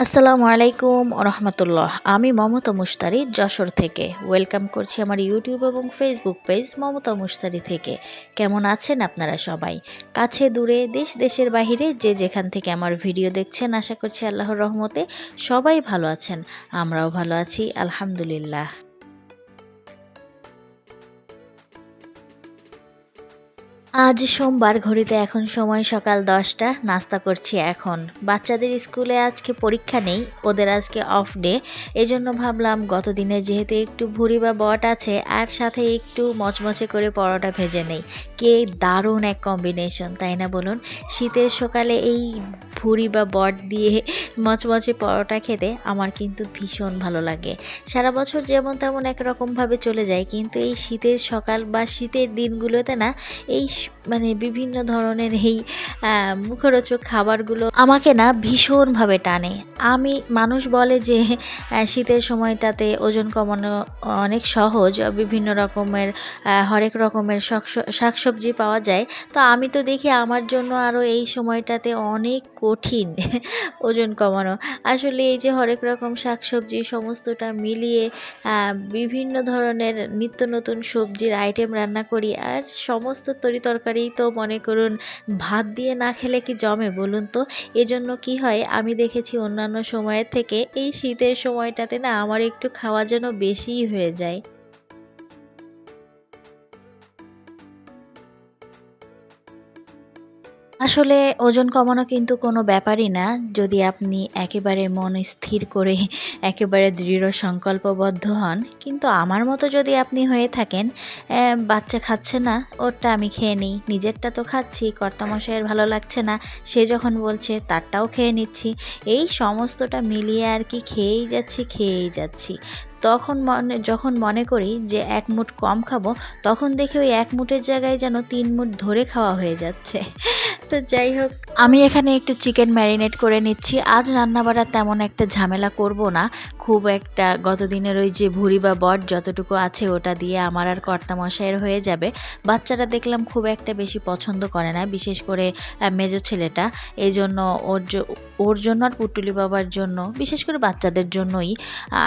আসসালামু আলাইকুম রহমতুল্লাহ। আমি মমতা মুশতারি যশোর থেকে ওয়েলকাম করছি আমার ইউটিউব এবং ফেসবুক পেজ মমতা মুশতারি থেকে। কেমন আছেন আপনারা সবাই? কাছে দূরে দেশ দেশের বাহিরে যে যেখান থেকে আমার ভিডিও দেখছেন, আশা করছি আল্লাহর রহমতে সবাই ভালো আছেন। আমরাও ভালো আছি আলহামদুলিল্লাহ। আজ সোমবার, ঘড়িতে এখন সময় সকাল 10টা। নাস্তা করছি এখন। বাচ্চাদের স্কুলে আজকে পরীক্ষা নেই, ওদের আজকে অফ ডে। এজন্য ভাবলাম গত দিনে যেহেতু একটু ভুঁড়ি বা বট আছে, আর সাথে একটু মচমচে করে পরোটা ভেজে নেই। কে দারুণ এক কম্বিনেশন, তাই না বলুন? শীতের সকালে এই ভুঁড়ি বা বট দিয়ে মচমচে পরোটা খেতে আমার কিন্তু ভীষণ ভালো লাগে। সারা বছর যেমন তেমন একরকমভাবে চলে যায়, কিন্তু এই শীতের সকাল বা শীতের দিনগুলোতে না, এই মানে বিভিন্ন ধরনের এই মুখরোচক খাবারগুলো আমাকে না ভীষণভাবে টানে। মানুষ বলে যে শীতের সময়টাতে ওজন কমানো অনেক সহজ, বিভিন্ন রকমের হরেক রকমের শাকসবজি পাওয়া যায়। তো আমি তো দেখি আমার জন্য আরও এই সময়টাতে অনেক কঠিন ওজন কমানো। আসলে এই যে হরেক রকম শাকসবজি সমস্তটা মিলিয়ে বিভিন্ন ধরনের নিত্য নতুন সবজির আইটেম রান্না করি, আর সমস্ত তরিতরকারি তো মনে করুন ভাত দিয়ে না খেলে কি জমে বলুন তো? এজন্য কি হয়, আমি দেখেছি অন্যান্য সময়ের থেকে এই শীতের সময়টাতে না আমার একটু খাওয়া যেন বেশিই হয়ে যায়। আসলে ওজন কমানো কিন্তু কোনো ব্যাপারই না, যদি আপনি একেবারে মন স্থির করে একেবারে দৃঢ় সংকল্পবদ্ধ হন। কিন্তু আমার মতো যদি আপনি হয়ে থাকেন, বাচ্চা খাচ্ছে না, ওরটা আমি খেয়ে নিই, নিজেরটা তো খাচ্ছি, কর্তামশাইয়ের ভালো লাগছে না, সে যখন বলছে তারটাও খেয়ে নিচ্ছি, এই সমস্তটা মিলিয়ে আর কি খেয়েই যাচ্ছি। যখন মনে করি যে ১ মুঠ কম খাবো, তখন দেখি ওই ১ মুঠের জায়গায় যেন ৩ মুঠ ধরে খাওয়া হয়ে যাচ্ছে। তো যাই হোক, আমি এখানে একটু চিকেন ম্যারিনেট করে নিচ্ছি। আজ রান্নাবাড়া তেমন একটা ঝামেলা করব না। খুব একটা গতদিনের ওই যে ভুঁড়ি বা বট যতটুকু আছে ওটা দিয়ে আমার আর কর্তামশাইয়ের হয়ে যাবে। বাচ্চারা দেখলাম খুব একটা বেশি পছন্দ করে না, বিশেষ করে মেজো ছেলেটা। এজন্য ওর জন্য আর পুটুলি বাবার জন্য, বিশেষ করে বাচ্চাদের জন্যই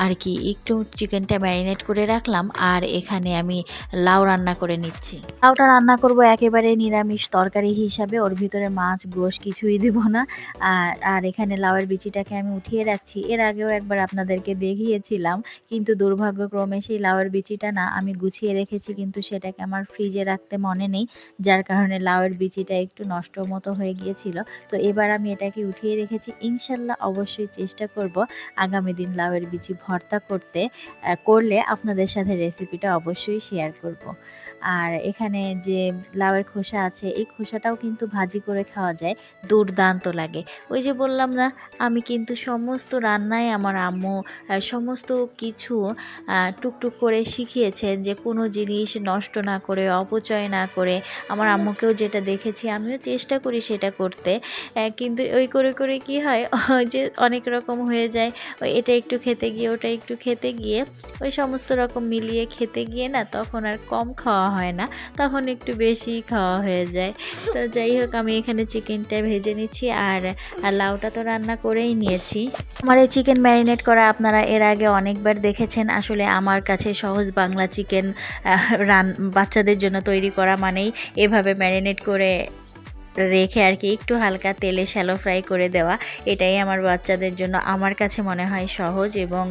আর কি একটু চিকেনটা ম্যারিনেট করে রাখলাম। আর এখানে আমি লাউ রান্না করে নিচ্ছি। লাউটা রান্না করব একেবারে নিরামিষ তরকারি হিসাবে, ওর ভিতরে মাছ গোশ কিছুই দিব না। আর এখানে লাউয়ের বিচিটাকে আমি উঠিয়ে রাখছি। এর আগেও একবার আপনাদেরকে দেখিয়েছিলাম, কিন্তু দুর্ভাগ্যক্রমে সেই লাউয়ের বিচিটা না আমি গুছিয়ে রেখেছি, কিন্তু সেটাকে আমার ফ্রিজে রাখতে মনে নেই, যার কারণে লাউয়ের বিচিটা একটু নষ্ট মতো হয়ে গিয়েছিল। তো এবার আমি এটাকে উঠিয়ে রেখেছি। ইনশাল্লাহ অবশ্যই চেষ্টা করব আগামী দিন লাউয়ের বিচি ভর্তা করলে আপনাদের সাথে রেসিপিটা অবশ্যই শেয়ার করব। আর এখানে যে লাউয়ের খোসা আছে, এই খোসাটাও কিন্তু ভাজি করে খাওয়া যায়, দুর্দান্ত লাগে। ওই যে বললাম না, আমি কিন্তু সমস্ত রান্নায় আমার আম্মু সমস্ত কিছু টুকটুক করে শিখিয়েছেন, যে কোনো জিনিস নষ্ট না করে, অপচয় না করে। আমার আম্মুকেও যেটা দেখেছি আমিও চেষ্টা করি সেটা করতে। কিন্তু ওই করে করে কি হয়, ওই যে অনেক রকম হয়ে যায়। ওই এটা একটু খেতে গিয়ে ওটা একটু খেতে গিয়ে, ওই সমস্ত রকম মিলিয়ে খেতে গিয়ে না তখন আর কম খাওয়া হয় না, তখন একটু বেশিই খাওয়া হয়ে যায়। তো যাই হোক, আমি এখানে চিকেনটা ভেজে নিচ্ছি, আর লাউটা তো রান্না করেই নিয়েছি। আমার এই চিকেন ম্যারিনেট করা আপনারা এর আগে অনেকবার দেখেছেন। আসলে আমার কাছে সহজ বাংলা চিকেন বাচ্চাদের জন্য তৈরি করা মানেই এভাবে ম্যারিনেট করে রেখে আর কি একটু হালকা তেলে শ্যালো ফ্রাই করে দেওয়া। এটাই আমার বাচ্চাদের জন্য আমার কাছে মনে হয় সহজ এবং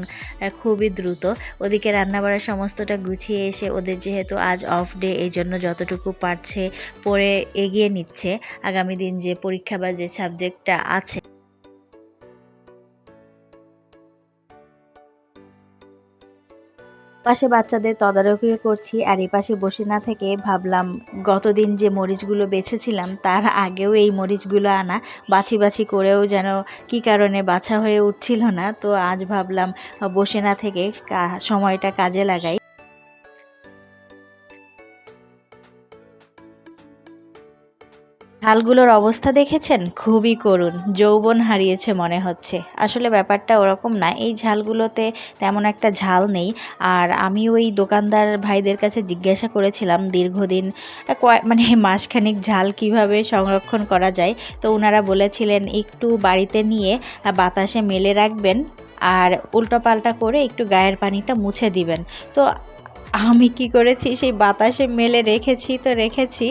খুবই দ্রুত। ওদিকে রান্নাবাড়া সমস্তটা গুছিয়ে এসে, ওদের যেহেতু আজ অফ ডে, এই জন্য যতটুকু পারছে পড়ে এগিয়ে নিচ্ছে আগামী দিন যে পরীক্ষা বা যে সাবজেক্টটা আছে। পাশে বাচ্চাদের তদারকি করছি, আর এপাশে বসে না থেকে ভাবলাম গতদিন যে মরিচগুলো বেছেছিলাম তার আগেও এই মরিচগুলো আনা, বাছি বাছি করেও যেন কি কারণে বাছা হয়ে উঠছিল না। তো আজ ভাবলাম বসে না থেকে সময়টা কাজে লাগাই। ঝালগুলোর অবস্থা দেখেছেন? খুবই করুণ। যৌবন হারিয়েছে মনে হচ্ছে। আসলে ব্যাপারটা ওরকম না। এই ঝালগুলোতে তেমন একটা ঝাল নেই। আর আমি ওই দোকানদার ভাইদের কাছে জিজ্ঞাসা করেছিলাম দীর্ঘদিন মানে মাসখানেক ঝাল কিভাবে সংরক্ষণ করা যায়। তো উনারা বলেছিলেন একটু বাড়িতে নিয়ে বাতাসে মেলে রাখবেন আর উল্টোপাল্টা করে একটু গায়ের পানিটা মুছে দিবেন। তো আমি কি করেছি সেই বাতাসে মেলে রেখেছি তো রেখেছি,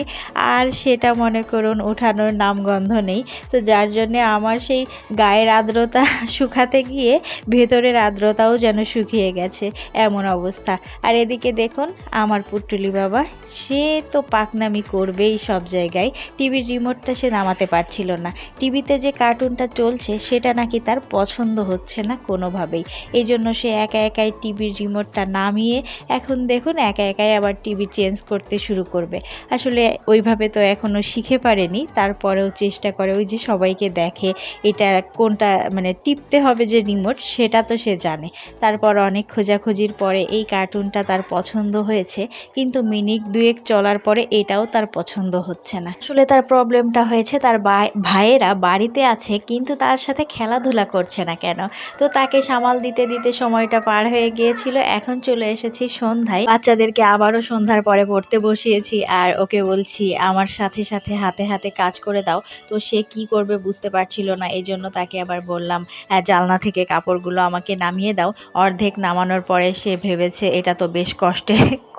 আর সেটা মনে করুন ওঠানোর নামগন্ধ নেই। তো যার জন্যে আমার সেই গায়ের আর্দ্রতা শুকাতে গিয়ে ভেতরের আর্দ্রতাও যেন শুকিয়ে গেছে, এমন অবস্থা। আর এদিকে দেখুন আমার পুটুলি বাবা, সে তো পাকনামি করবেই সব জায়গায়। টিভির রিমোটটা সে নামাতে পারছিল না। টিভিতে যে কার্টুনটা চলছে সেটা নাকি তার পছন্দ হচ্ছে না কোনোভাবেই। এই জন্য সে একা একাই টিভির রিমোটটা নামিয়ে এখন দেখুন একা একাই আবার টিভি চেঞ্জ করতে শুরু করবে। আসলে ওইভাবে তো এখনও শিখে পারেনি, তারপরেও চেষ্টা করে। ওই যে সবাইকে দেখে এটা কোনটা মানে টিপতে হবে যে রিমোট, সেটা তো সে জানে। তারপর অনেক খোঁজাখুঁজির পরে এই কার্টুনটা তার পছন্দ হয়েছে, কিন্তু মিনিট দুয়েক চলার পরে এটাও তার পছন্দ হচ্ছে না। আসলে তার প্রবলেমটা হয়েছে তার ভাইয়েরা বাড়িতে আছে কিন্তু তার সাথে খেলাধুলা করছে না কেন। তো তাকে সামাল দিতে দিতে সময়টা পার হয়ে গিয়েছিল। এখন চলে এসেছি সন্ধ্যায়, বাচ্চাদেরকে আবারও সন্ধ্যার পরে পড়তে বসিয়েছি আর ওকে বলছি আমার সাথে সাথে হাতে হাতে কাজ করে দাও। তো সে কি করবে বুঝতে পারছিল না, এই জন্য তাকে আবার বললাম জালনা থেকে কাপড়গুলো আমাকে নামিয়ে দাও। অর্ধেক নামানোর পরে সে ভেবেছে এটা তো বেশ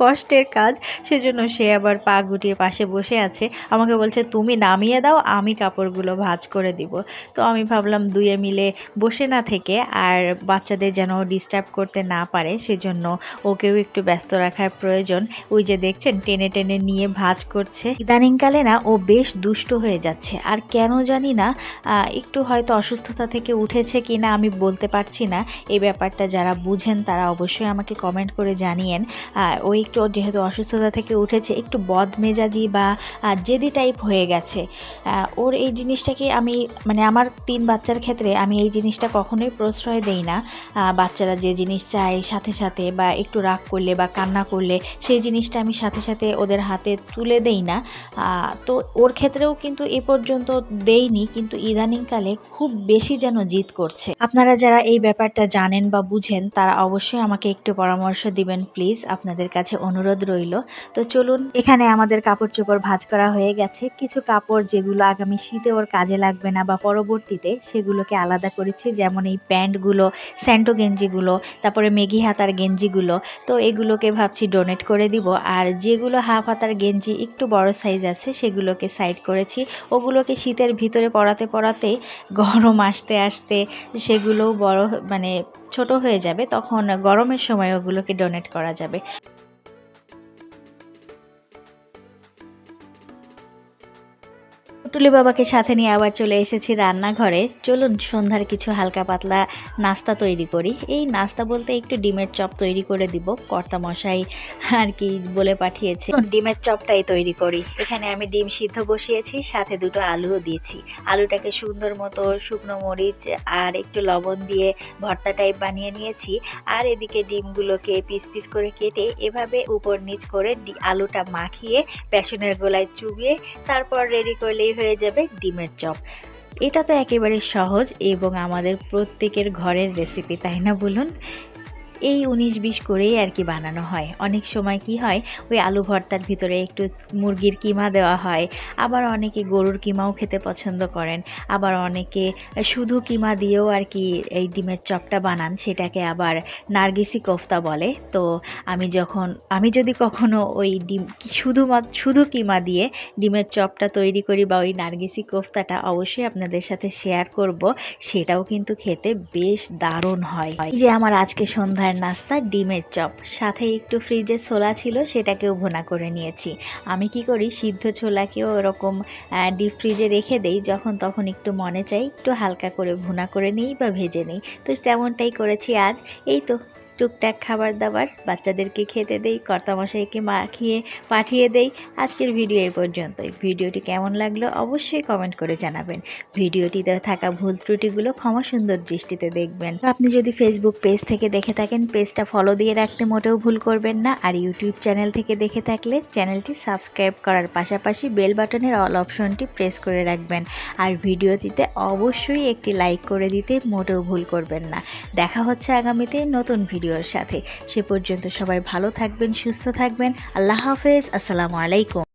কষ্টের কাজ, সেজন্য সে আবার পা গুটিয়ে পাশে বসে আছে। আমাকে বলছে তুমি নামিয়ে দাও, আমি কাপড়গুলো ভাঁজ করে দিব। তো আমি ভাবলাম দুয়ে মিলে বসে না থেকে আর বাচ্চাদের যেন ডিস্টার্ব করতে না পারে, সেজন্য ওকেও একটু ব্যস্ত রাখার প্রয়োজন। ওই যে দেখছেন টেনে টেনে নিয়ে ভাঁজ করছে। ইদানিংকালে না ও বেশ দুষ্ট হয়ে যাচ্ছে, আর কেন জানি না, একটু হয়তো অসুস্থতা থেকে উঠেছে কি না আমি বলতে পারছি না। এই ব্যাপারটা যারা বুঝেন তারা অবশ্যই আমাকে কমেন্ট করে জানিয়েন। ও একটু যেহেতু অসুস্থতা থেকে উঠেছে, একটু বদমেজাজি বা জেদি টাইপ হয়ে গেছে। ওর এই জিনিসটাকে আমি মানে আমার 3 বাচ্চার ক্ষেত্রে আমি এই জিনিসটা কখনোই প্রশ্রয় দেই না। বাচ্চারা যে জিনিস চায় সাথে সাথে বা একটু রাগ করলে বা কান্না করলে সেই জিনিসটা আমি সাথে সাথে ওদের হাতে তুলে দেই না। তো ওর ক্ষেত্রেও কিন্তু এ পর্যন্ত দেইনি, কিন্তু ইদানিংকালে খুব বেশি যেন জিদ করছে। আপনারা যারা এই ব্যাপারটা জানেন বা বুঝেন তারা অবশ্যই আমাকে একটু পরামর্শ দিবেন প্লিজ, আপনাদের কাছে অনুরোধ রইল। তো চলুন, এখানে আমাদের কাপড় চোপড় ভাঁজ করা হয়ে গেছে। কিছু কাপড় যেগুলো আগামী শীতে ওর কাজে লাগবে না বা পরবর্তীতে, সেগুলোকে আলাদা করেছি। যেমন এই প্যান্টগুলো, স্যান্টো গেঞ্জিগুলো, তারপরে মেঘি হাতার গেঞ্জিগুলো। তো এগুলোকে ভাবছি ডোনেট করে দিব। আর যেগুলো হাফ হাতার গেঞ্জি একটু বড় সাইজ আছে সেগুলোকে সাইড করেছি। ওগুলোকে শীতের ভিতরে পরাতে পরাতেই গরম আসতে আসতে সেগুলোও বড় মানে ছোট হয়ে যাবে, তখন গরমের সময় ওগুলোকে ডোনেট করা যাবে। পুটুলি বাবাকে সাথে নিয়ে আবার চলে এসেছি রান্নাঘরে। চলুন সন্ধ্যার কিছু হালকা পাতলা নাস্তা তৈরি করি। এই নাস্তা বলতে একটু ডিমের চপ তৈরি করে দিব, কর্তা মশাই আর কি বলে পাঠিয়েছে। ডিমের চপটাই তৈরি করি। এখানে আমি ডিম সিদ্ধ বসিয়েছি, সাথে দুটো আলুও দিয়েছি। আলুটাকে সুন্দর মতো শুকনো মরিচ আর একটু লবণ দিয়ে ভর্তা টাইপ বানিয়ে নিয়েছি। আর এদিকে ডিমগুলোকে পিস পিস করে কেটে এভাবে উপর নিচ করে আলুটা মাখিয়ে বেসনের গোলায় চুবিয়ে তারপর রেডি করলেই হয়ে যাবে ডিমের চপ। এটা তো একেবারে সহজ এবং আমাদের প্রত্যেকের ঘরের রেসিপি, তাই না বলুন? এই 19-20 করেই আর কি বানানো হয়। অনেক সময় কি হয়, ওই আলু ভর্তার ভিতরে একটু মুরগির কিমা দেওয়া হয়, আবার অনেকে গরুর কিমাও খেতে পছন্দ করেন, আবার অনেকে শুধু কিমা দিয়েও আর কি এই ডিমের চপটা বানান, সেটাকে আবার নার্গিসি কোফতা বলে। তো আমি যদি কখনো ওই ডিম শুধু কিমা দিয়ে ডিমের চপটা তৈরি করি বা ওই নার্গিসি কোফতাটা অবশ্যই আপনাদের সাথে শেয়ার করব। সেটাও কিন্তু খেতে বেশ দারুণ হয়। এই যে আমার আজকে সন্ধ্যার নাস্তা ডিমের চপ, সাথে একটু ফ্রিজে ছোলা ছিল সেটাকেও ভুনা করে নিয়েছি। আমি কি করি, সিদ্ধ ছোলাকেও এরকম ডিপ ফ্রিজে রেখে দেই, যখন তখন একটু মনে চাই একটু হালকা করে ভুনা করে নিই বা ভেজে নিই। তো তেমনটাই করেছি আজ। এই তো টুকটাক খাবার দাবার বাচ্চাদেরকে খেতে দেই, কর্তামশাইকে মাখিয়ে পাঠিয়ে দেই। আজকের ভিডিও এই পর্যন্তই। ভিডিওটি কেমন লাগলো অবশ্যই কমেন্ট করে জানাবেন। ভিডিওটিতে থাকা ভুল ত্রুটিগুলো ক্ষমা সুন্দর দৃষ্টিতে দেখবেন। আপনি যদি ফেসবুক পেজ থেকে দেখে থাকেন, পেজটা ফলো দিয়ে রাখতে মোটেও ভুল করবেন না। আর ইউটিউব চ্যানেল থেকে দেখে থাকলে চ্যানেলটি সাবস্ক্রাইব করার পাশাপাশি বেল বাটনের অল অপশনটি প্রেস করে রাখবেন। আর ভিডিওটিতে অবশ্যই একটি লাইক করে দিতে মোটেও ভুল করবেন না। দেখা হচ্ছে আগামীতে নতুন ভিডিওর সাথে। সে পর্যন্ত সবাই ভালো থাকবেন, সুস্থ থাকবেন। আল্লাহ হাফেজ। আসসালামু আলাইকুম।